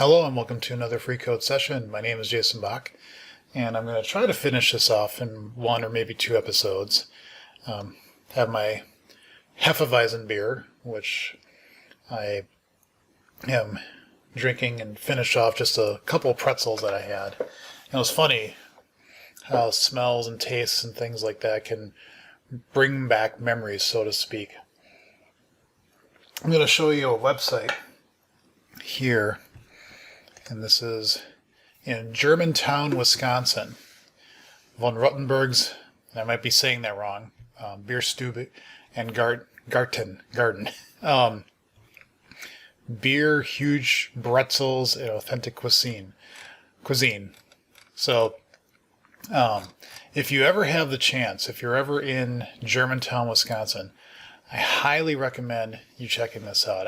Hello and welcome to another free code session. My name is Jason Bach, and I'm going to try to finish this off in one or maybe two episodes. Have my Hefeweizen beer, which I am drinking, and finish off just a couple pretzels that I had. And it was funny how smells and tastes and things like that can bring back memories, so to speak. I'm going to show you a website here. And this is in Germantown, Wisconsin. Von Rottenberg's, and I might be saying that wrong, Bierstube and Garten. Beer, huge pretzels, and authentic cuisine. So, if you ever have the chance, if you're ever in Germantown, Wisconsin, I highly recommend you checking this out.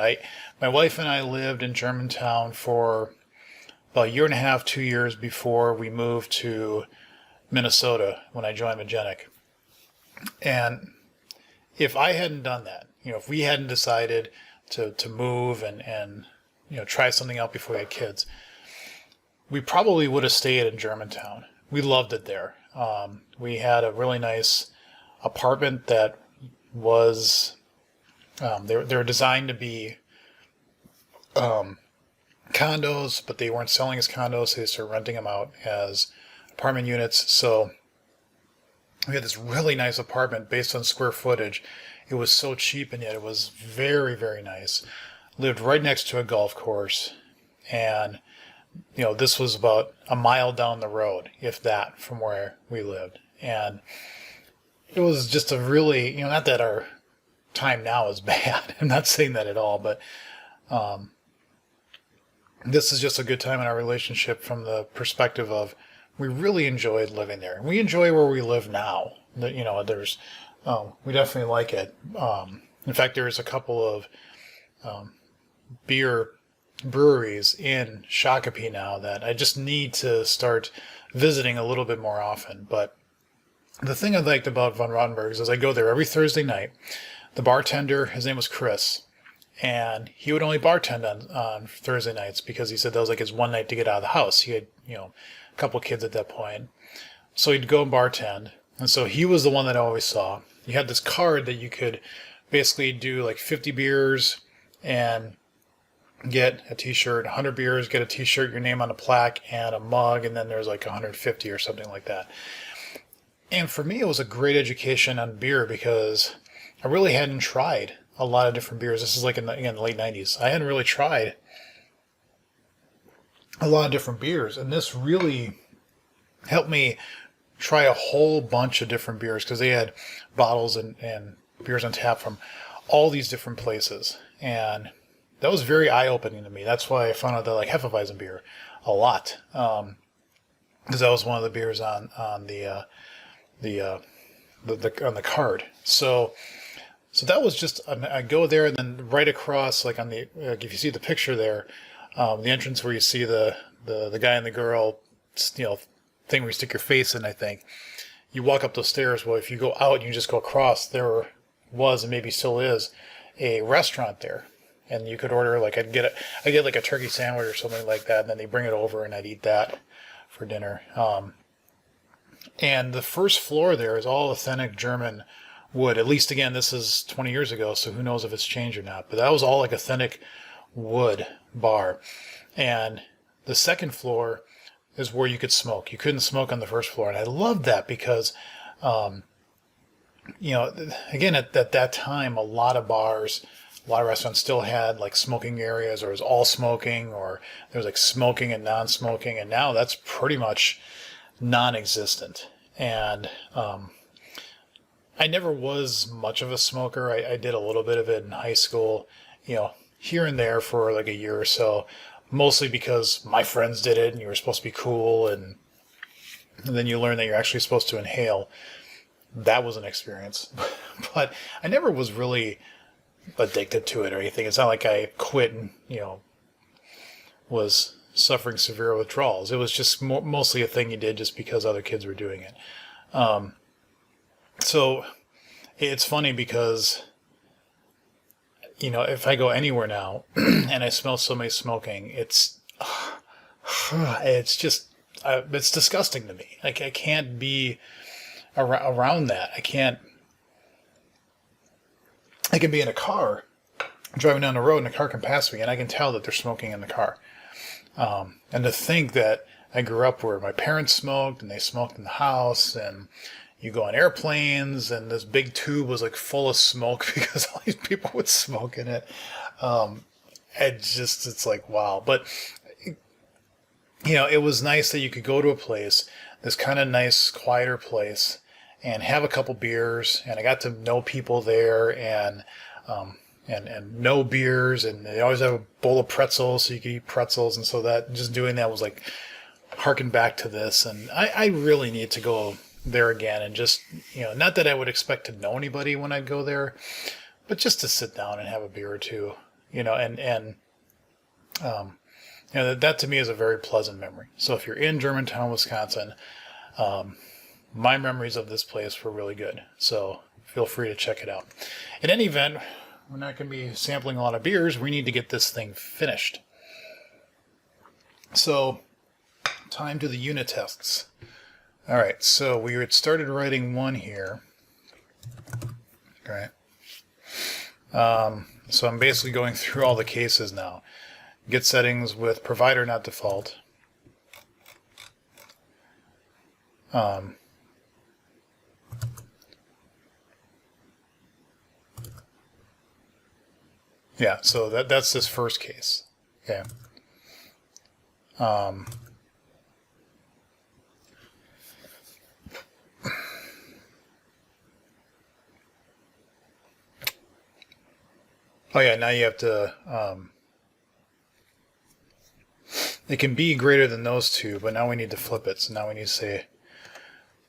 My wife and I lived in Germantown for about a year and a half, 2 years before we moved to Minnesota when I joined Magenic. And if I hadn't done that, if we hadn't decided to move and try something out before we had kids, we probably would have stayed in Germantown. We loved it there. We had a really nice apartment that was, they were designed to be condos, but they weren't selling as condos, so they started renting them out as apartment units. So we had this really nice apartment based on square footage. It was so cheap, and yet it was very, very nice. Lived right next to a golf course, and this was about a mile down the road, if that, from where we lived. And it was just a really, not that our time now is bad. I'm not saying that at all, but this is just a good time in our relationship from the perspective of we really enjoyed living there. We enjoy where we live now. There's, we definitely like it. In fact, there's a couple of beer breweries in Shakopee now that I just need to start visiting a little bit more often. But the thing I liked about Von Rottenberg's is I go there every Thursday night. The bartender, his name was Chris, and he would only bartend on Thursday nights because he said that was like his one night to get out of the house. He had, a couple kids at that point. So he'd go and bartend. And so he was the one that I always saw. You had this card that you could basically do like 50 beers and get a t-shirt, 100 beers, get a t-shirt, your name on a plaque, and a mug, and then there's like 150 or something like that. And for me, it was a great education on beer because I really hadn't tried a lot of different beers. This is like in the late 90s. I hadn't really tried a lot of different beers, and this really helped me try a whole bunch of different beers because they had bottles and beers on tap from all these different places, and that was very eye-opening to me. That's why I found out that I like Hefeweizen beer a lot, because that was one of the beers on the card. So that was just, I go there, and then right across, like if you see the picture there, the entrance where you see the guy and the girl, thing where you stick your face in, I think, you walk up those stairs. Well, if you go out and you just go across, there was, and maybe still is, a restaurant there. And you could order, like, I'd get like a turkey sandwich or something like that, and then they bring it over, and I'd eat that for dinner. And the first floor there is all authentic German wood. At least, again, this is 20 years ago, so who knows if it's changed or not. But that was all like authentic wood bar. And the second floor is where you could smoke. You couldn't smoke on the first floor. And I loved that because, again, at that time, a lot of bars, a lot of restaurants still had like smoking areas, or it was all smoking, or there was like smoking and non-smoking. And now that's pretty much non-existent. And, I never was much of a smoker. I did a little bit of it in high school, here and there for like a year or so, mostly because my friends did it and you were supposed to be cool, and then you learn that you're actually supposed to inhale. That was an experience. But I never was really addicted to it or anything. It's not like I quit and, was suffering severe withdrawals. It was just mostly a thing you did just because other kids were doing it. So it's funny because you know, if I go anywhere now and I smell somebody smoking, it's it's just, it's disgusting to me. Like, I can't be around that. I can be in a car driving down the road and a car can pass me and I can tell that they're smoking in the car. And to think that I grew up where my parents smoked and they smoked in the house, and you go on airplanes and this big tube was like full of smoke because all these people would smoke in it. It's like, wow. But, it was nice that you could go to a place, this kind of nice, quieter place, and have a couple beers, and I got to know people there, and no beers, and they always have a bowl of pretzels so you could eat pretzels, and so that just doing that was like harken back to this, and I really need to go there again, and just, not that I would expect to know anybody when I go there, but just to sit down and have a beer or two, that to me is a very pleasant memory. So if you're in Germantown, Wisconsin, my memories of this place were really good. So feel free to check it out. In any event, we're not going to be sampling a lot of beers. We need to get this thing finished. So time to the unit tests. All right, so we had started writing one here. All right. So I'm basically going through all the cases now. Get settings with provider, not default. Yeah, so that's this first case. Okay. Oh yeah, now you have to, it can be greater than those two, but now we need to flip it. So now we need to say,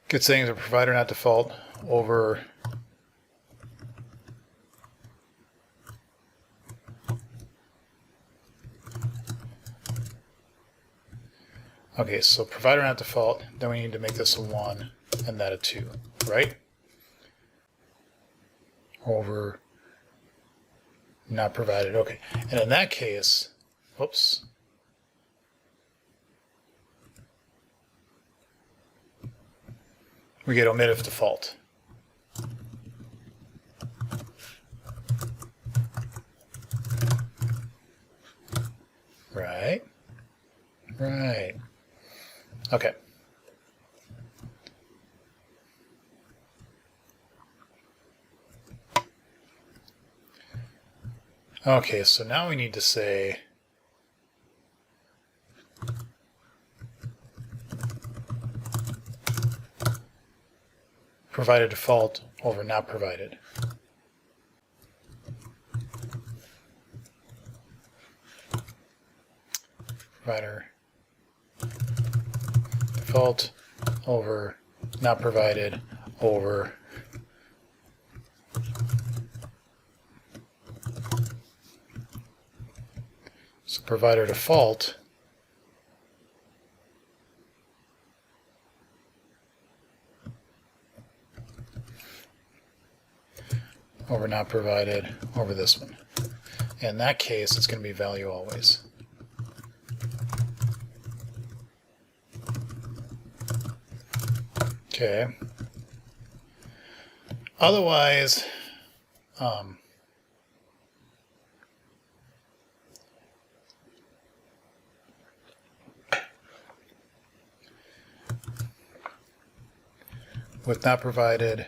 get settings of provider not default over okay, so provider not default, then we need to make this a 1 and that a 2, right? Over not provided, okay. And in that case, whoops. We get omit if default. Right. Right. Okay. Okay, so now we need to say provided default over not provided. Provider default over not provided over so provider default over not provided over this one. In that case, it's going to be value always. Okay. Otherwise, with not provided,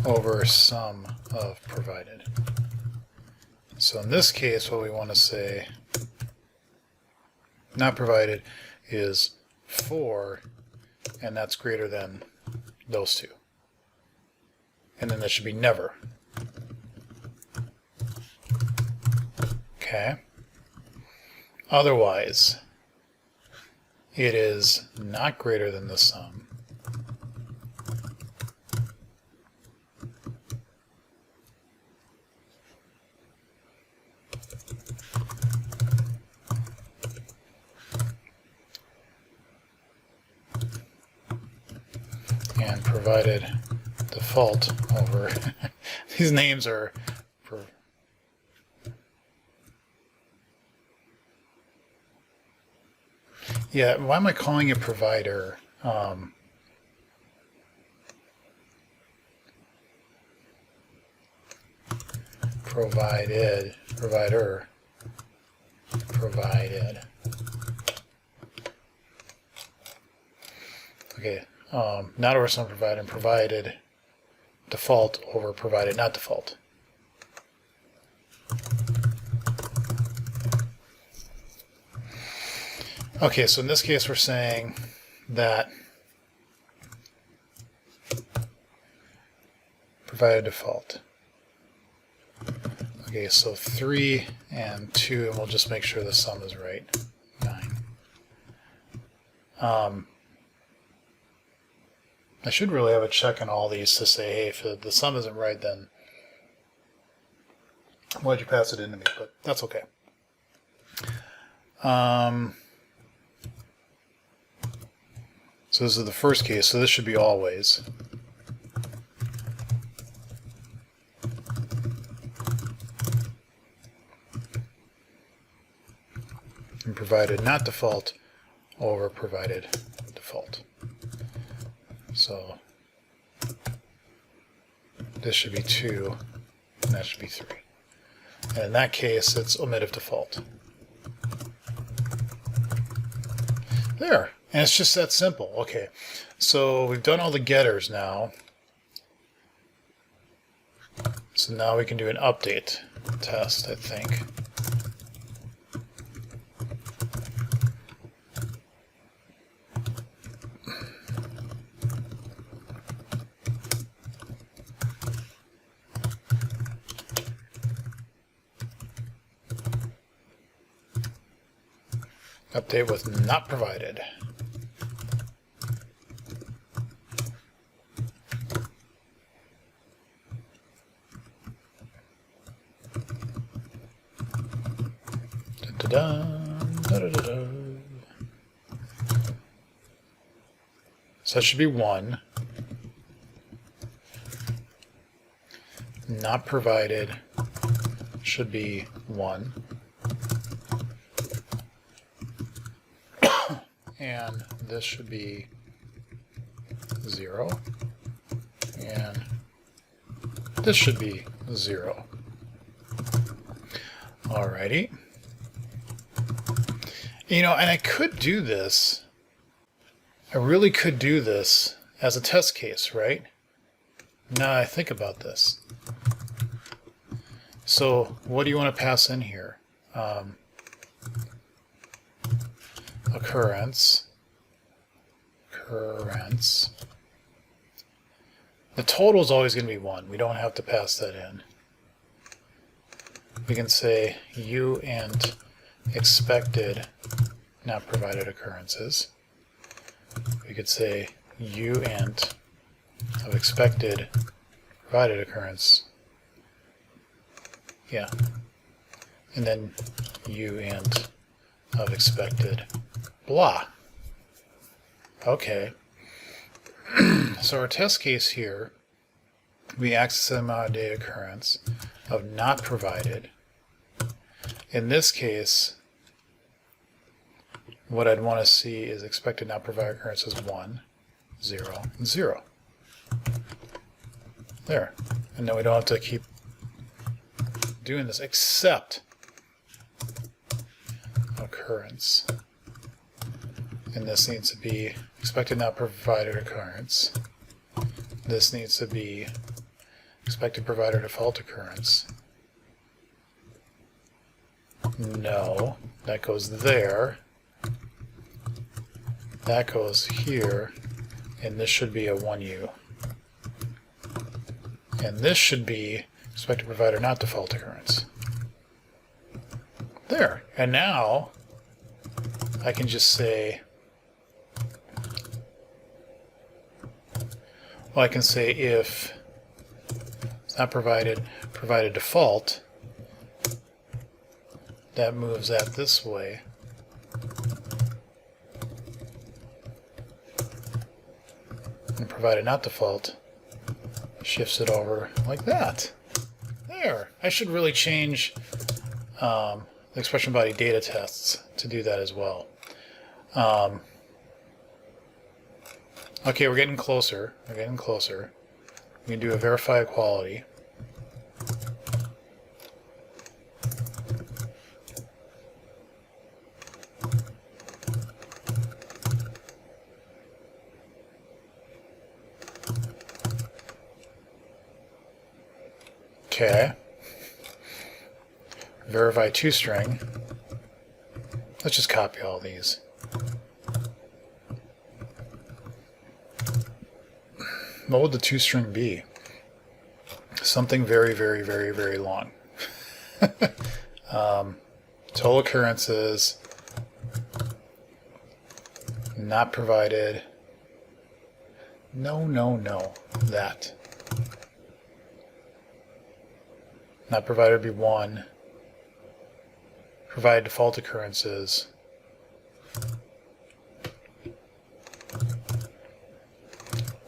over sum of provided. So in this case, what we want to say, not provided, is 4, and that's greater than those two. And then that should be never. Okay. Otherwise, it is not greater than the sum. And provided default over these names are yeah, why am I calling it provider? Provided, provider, provided. Okay, not over some provided, provided default over provided not default. Okay, so in this case we're saying that provided default. Okay, so 3 and 2, and we'll just make sure the sum is right. 9. I should really have a check on all these to say, hey, if the sum isn't right, then why'd you pass it into me? But that's okay. So this is the first case, so this should be always. And provided not default over provided default. So this should be 2, and that should be 3. And in that case, it's omissive default. There. And it's just that simple. Okay, so we've done all the getters now. So now we can do an update test, I think. Update with not provided. So that should be 1. Not provided should be 1. And this should be 0. And this should be 0. Alrighty. You know, and I could do this. I really could do this as a test case, right? Now I think about this. So what do you want to pass in here? Occurrence. The total is always going to be 1. We don't have to pass that in. We can say uint expected not provided occurrences. We could say uint of expected provided occurrence. Yeah. And then uint of expected blah. Okay. So our test case here, we access the amount of data occurrence of not provided. In this case, what I'd want to see is expected not provided occurrences 1, 0, and 0. There. And then we don't have to keep doing this except occurrence. And this needs to be expected not provided occurrence. This needs to be expected provider default occurrence. No, that goes there. That goes here, and this should be a 1U. And this should be expected provider not default occurrence. There. And now I can just say, well, I can say if it's not provided default, that moves that this way. And provided not default, shifts it over like that. There. I should really change the expression body data tests to do that as well. Okay, we're getting closer. We're getting closer. We can do a verify equality. Okay. Verify toString. Let's just copy all these. What would the toString be? Something very, very, very, very long. Total occurrences not provided. No, no, no. That. Not provided would be 1. Provide default occurrences.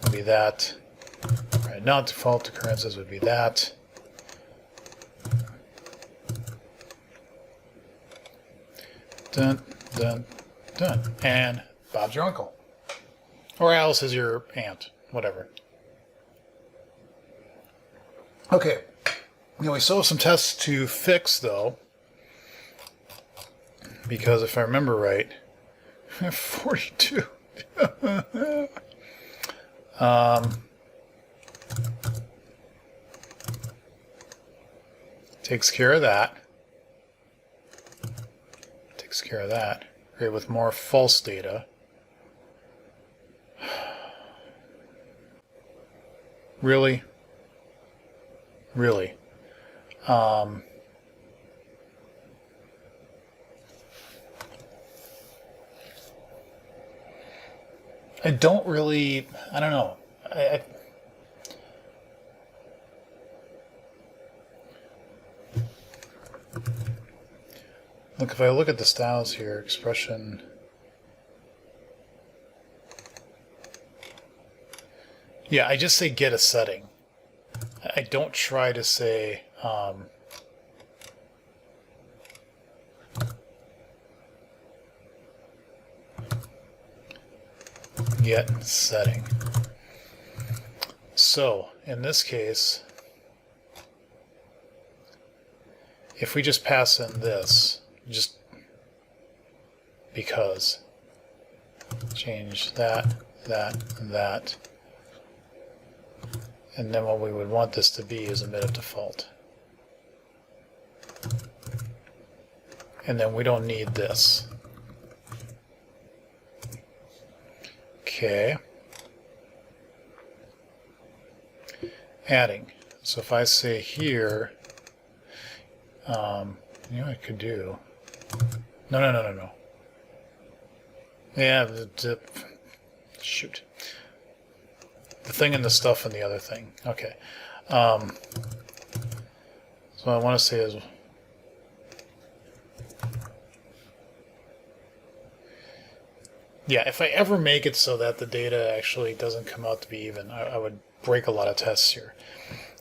Would be that. Right now, default occurrences would be that. Dun, dun, dun. And Bob's your uncle. Or Alice is your aunt. Whatever. Okay. Now we still have some tests to fix, though. Because if I remember right, 42. Takes care of that. Takes care of that. Great, with more false data. Really? Really? I don't really, I don't know. Look, if I look at the styles here, expression, yeah, I just say get a setting. I don't try to say get setting. So in this case, if we just pass in this, just because, change that, and that, and then what we would want this to be is emit of default. And then we don't need this. Okay. Adding. So if I say here, you know what I could do? No. Yeah, shoot. The thing and the stuff and the other thing. Okay. So what I want to say is, yeah, if I ever make it so that the data actually doesn't come out to be even, I would break a lot of tests here.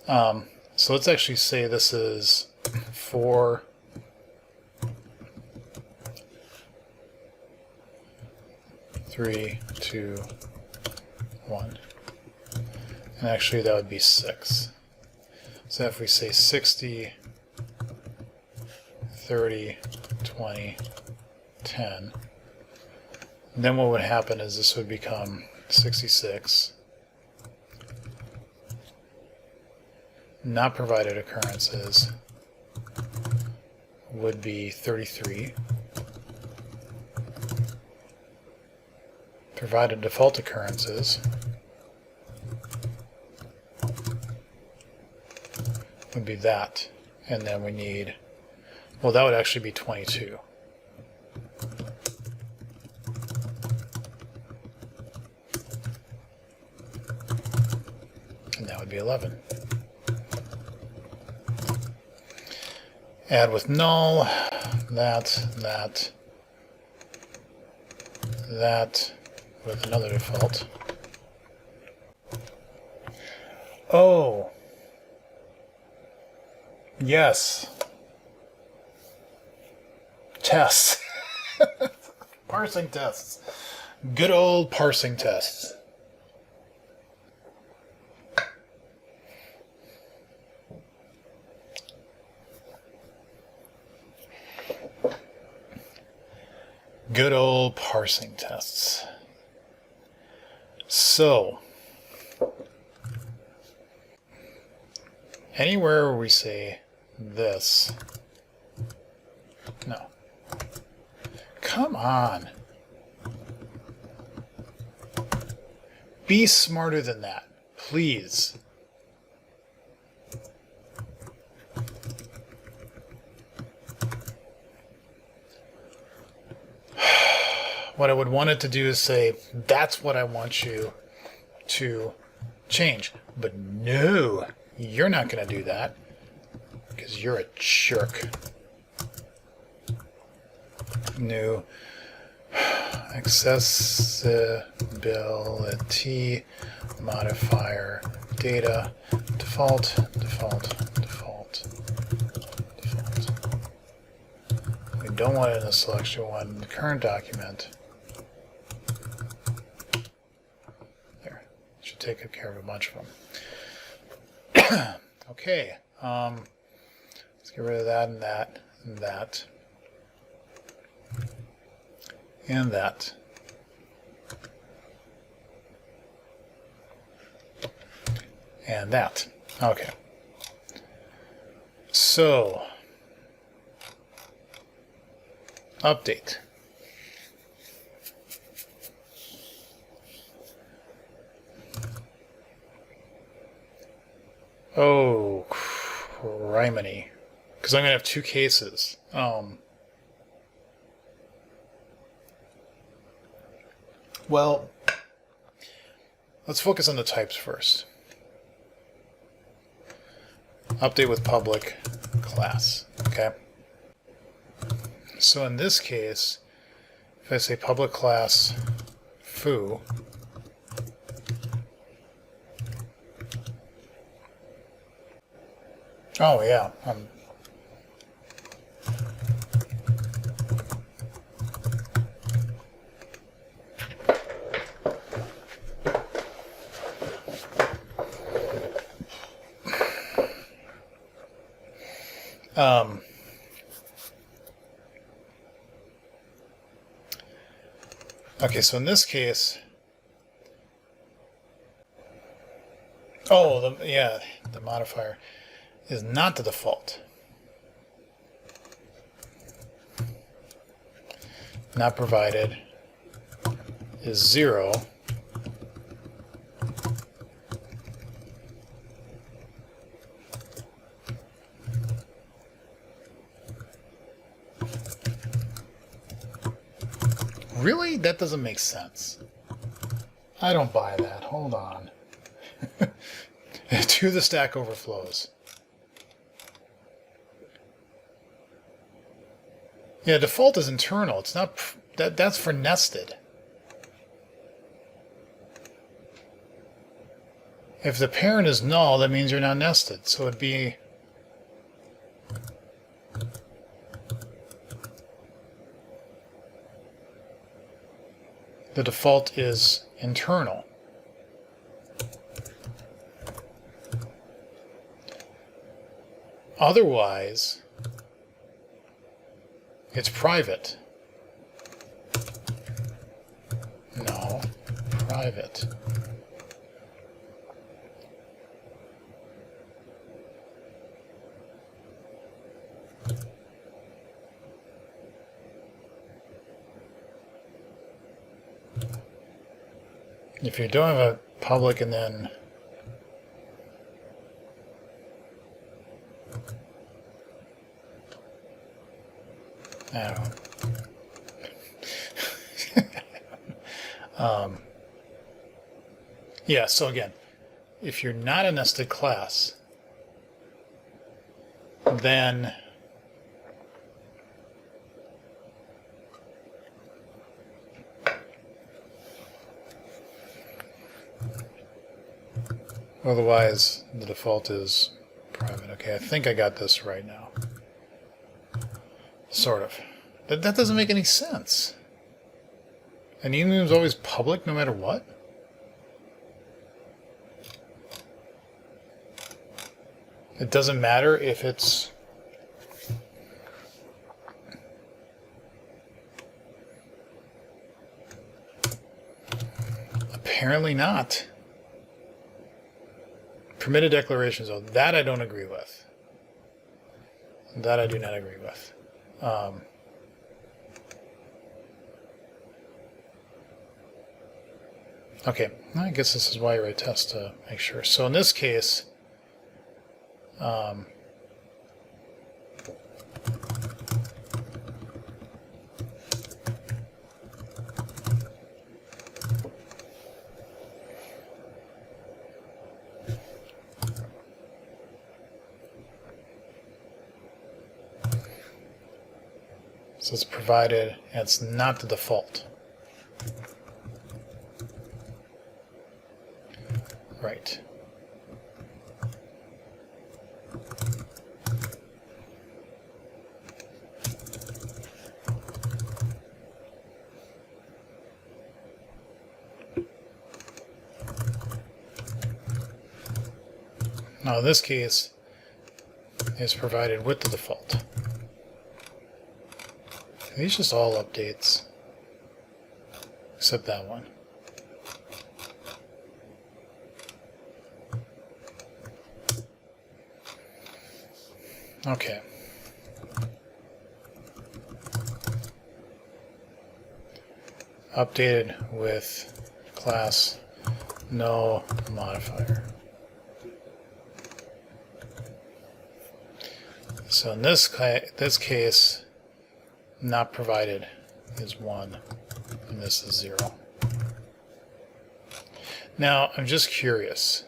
So let's actually say this is 4, 3, 2, 1. And actually that would be 6. So if we say 60, 30, 20, 10, then what would happen is this would become 66. Not provided occurrences would be 33. Provided default occurrences would be that. And then we need, well, that would actually be 22. And that would be 11. Add with null, that with another default. Oh, yes. Tests. Parsing tests. Good old parsing tests. Good old parsing tests. So, anywhere where we say this, no. Come on. Be smarter than that, please. What I would want it to do is say, that's what I want you to change. But no, you're not going to do that because you're a jerk. New accessibility modifier data default. We don't want it in the selection one. The current document. There. Should take care of a bunch of them. Okay. Let's get rid of that and that and that. And that. And that. Okay. So, update. Oh, criminy. Because I'm going to have two cases. Well, let's focus on the types first. Update with public class, okay? So in this case, if I say public class foo, oh yeah, okay, so in this case, the modifier is not the default. Not provided is 0. Really? That doesn't make sense. I don't buy that. Hold on. To the Stack Overflows. Yeah, default is internal. It's not that's for nested. If the parent is null, that means you're not nested. So it'd be the default is internal. Otherwise, it's private. No, private. If you don't have a public and then I don't know. Yeah, so again, if you're not a nested class, then Otherwise, the default is private. Okay, I think I got this right now. Sort of. That doesn't make any sense. An enum is always public no matter what? It doesn't matter if it's... Apparently not. Permitted declarations, though, that I don't agree with. That I do not agree with. Okay, I guess this is why you write test to make sure. So in this case, so it's provided, and it's not the default. Right. Now in this case, it's provided with the default. These just all updates, except that one. Okay. Updated with class no modifier. So in this case, not provided is 1, and this is 0. Now, I'm just curious.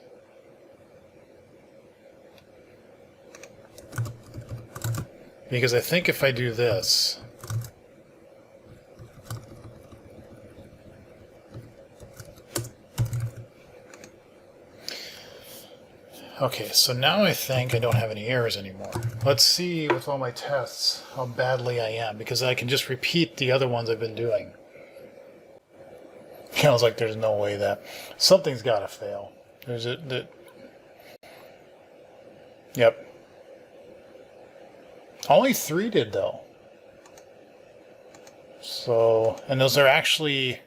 Because I think if I do this, okay, so now I think I don't have any errors anymore. Let's see with all my tests how badly I am, because I can just repeat the other ones I've been doing. I was like, there's no way that something's got to fail. Yep. Only 3 did, though. So, and those are actually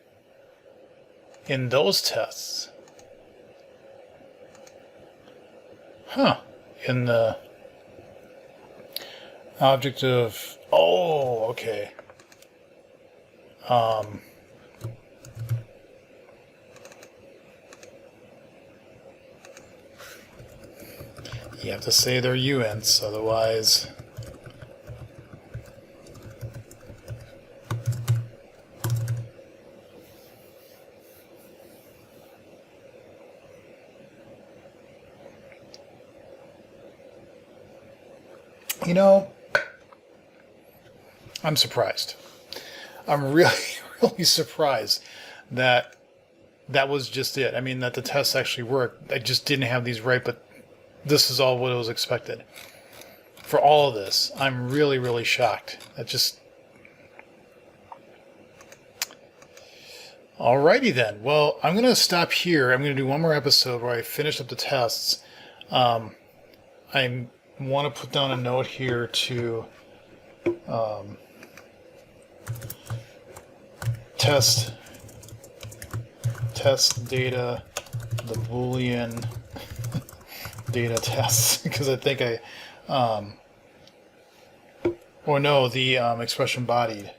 in those tests. Huh. In the object of... Oh, okay. You have to say they're uints, otherwise... You know, I'm surprised. I'm really, really surprised that that was just it. I mean, that the tests actually worked. I just didn't have these right, but this is all what was expected. For all of this, I'm really, really shocked. That just... Alrighty then. Well, I'm going to stop here. I'm going to do one more episode where I finish up the tests. I want to put down a note here to test data, the Boolean data tests, because I think or no, the expression bodied.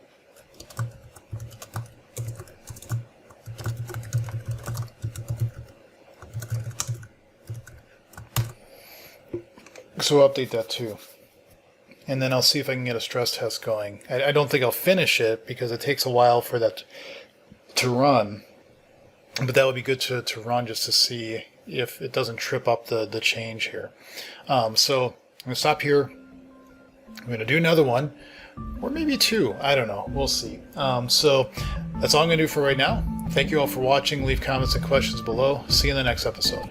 So update that too. And then I'll see if I can get a stress test going. I don't think I'll finish it because it takes a while for that to run. But that would be good to run just to see if it doesn't trip up the change here. So I'm going to stop here. I'm going to do another one. Or maybe 2. I don't know. We'll see. So that's all I'm going to do for right now. Thank you all for watching. Leave comments and questions below. See you in the next episode.